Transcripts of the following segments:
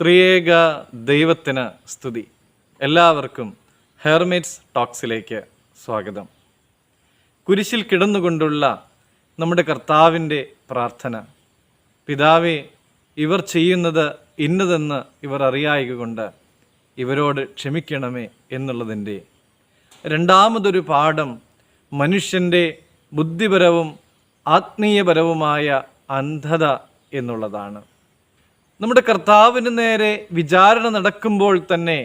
ത്രിയേക ദൈവത്തിന് സ്തുതി. എല്ലാവർക്കും ഹെർമിറ്റ്സ് ടോക്സിലേക്ക് സ്വാഗതം. കുരിശിൽ കിടന്നുകൊണ്ടുള്ള നമ്മുടെ കർത്താവിൻ്റെ പ്രാർത്ഥന, പിതാവേ, ഇവർ ചെയ്യുന്നത് ഇന്നതെന്ന് ഇവർ അറിയായകൊണ്ട് ഇവരോട് ക്ഷമിക്കണമേ എന്നുള്ളതിൻ്റെ രണ്ടാമതൊരു പാഠം മനുഷ്യൻ്റെ ബുദ്ധിപരവും ആത്മീയപരവുമായ അന്ധത എന്നുള്ളതാണ്. നമ്മുടെ കർത്താവിന് നേരെ വിചാരണ നടക്കുമ്പോൾ തന്നെ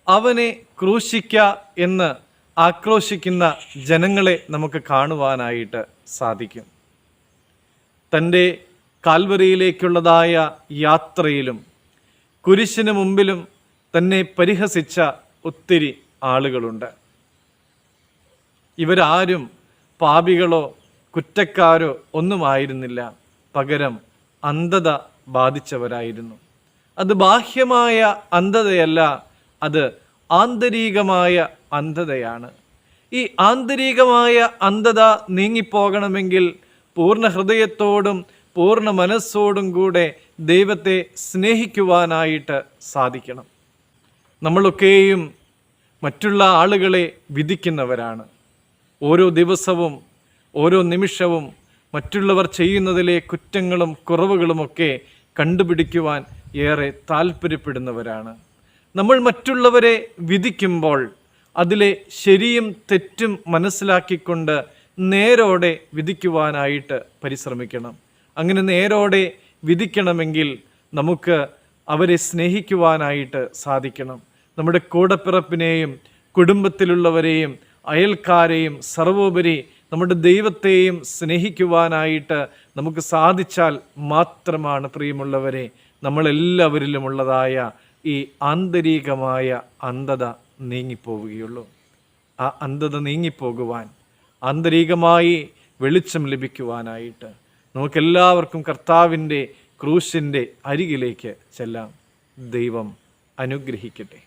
അവനെ ക്രൂശിക്ക എന്ന് ആക്രോശിക്കുന്ന ജനങ്ങളെ നമുക്ക് കാണുവാനായിട്ട് സാധിക്കും. തൻ്റെ കാൽവറിയിലേക്കുള്ളതായ യാത്രയിലും കുരിശിന് മുമ്പിലും തന്നെ പരിഹസിച്ച ഒത്തിരി ആളുകളുണ്ട്. ഇവരാരും പാപികളോ കുറ്റക്കാരോ ഒന്നുമായിരുന്നില്ല, പകരം അന്ധത ബാധിച്ചവരായിരുന്നു. അത് ബാഹ്യമായ അന്ധതയല്ല, അത് ആന്തരികമായ അന്ധതയാണ്. ഈ ആന്തരികമായ അന്ധത നീങ്ങിപ്പോകണമെങ്കിൽ പൂർണ്ണ ഹൃദയത്തോടും പൂർണ്ണ മനസ്സോടും കൂടെ ദൈവത്തെ സ്നേഹിക്കുവാനായിട്ട് സാധിക്കണം. നമ്മളൊക്കെയും മറ്റുള്ള ആളുകളെ വിധിക്കുന്നവരാണ്. ഓരോ ദിവസവും ഓരോ നിമിഷവും മറ്റുള്ളവർ ചെയ്യുന്നതിലെ കുറ്റങ്ങളും കുറവുകളുമൊക്കെ കണ്ടുപിടിക്കുവാൻ ഏറെ താല്പര്യപ്പെടുന്നവരാണ്. നമ്മൾ മറ്റുള്ളവരെ വിധിക്കുമ്പോൾ അതിലെ ശരിയും തെറ്റും മനസ്സിലാക്കിക്കൊണ്ട് നേരോടെ വിധിക്കുവാനായിട്ട് പരിശ്രമിക്കണം. അങ്ങനെ നേരോടെ വിധിക്കണമെങ്കിൽ നമുക്ക് അവരെ സ്നേഹിക്കുവാനായിട്ട് സാധിക്കണം. നമ്മുടെ കൂടപ്പിറപ്പിനെയും കുടുംബത്തിലുള്ളവരെയും അയൽക്കാരെയും സർവോപരി നമ്മുടെ ദൈവത്തെയും സ്നേഹിക്കുവാനായിട്ട് നമുക്ക് സാധിച്ചാൽ മാത്രമാണ്, പ്രിയമുള്ളവരെ, നമ്മളെല്ലാവരിലുമുള്ളതായ ഈ ആന്തരികമായ അന്ധത നീങ്ങിപ്പോവുകയുള്ളൂ. ആ അന്ധത നീങ്ങിപ്പോകുവാൻ, ആന്തരികമായി വെളിച്ചം ലഭിക്കുവാനായിട്ട് നമുക്കെല്ലാവർക്കും കർത്താവിൻ്റെ ക്രൂശിൻ്റെ അരികിലേക്ക് ചെല്ലാം. ദൈവം അനുഗ്രഹിക്കട്ടെ.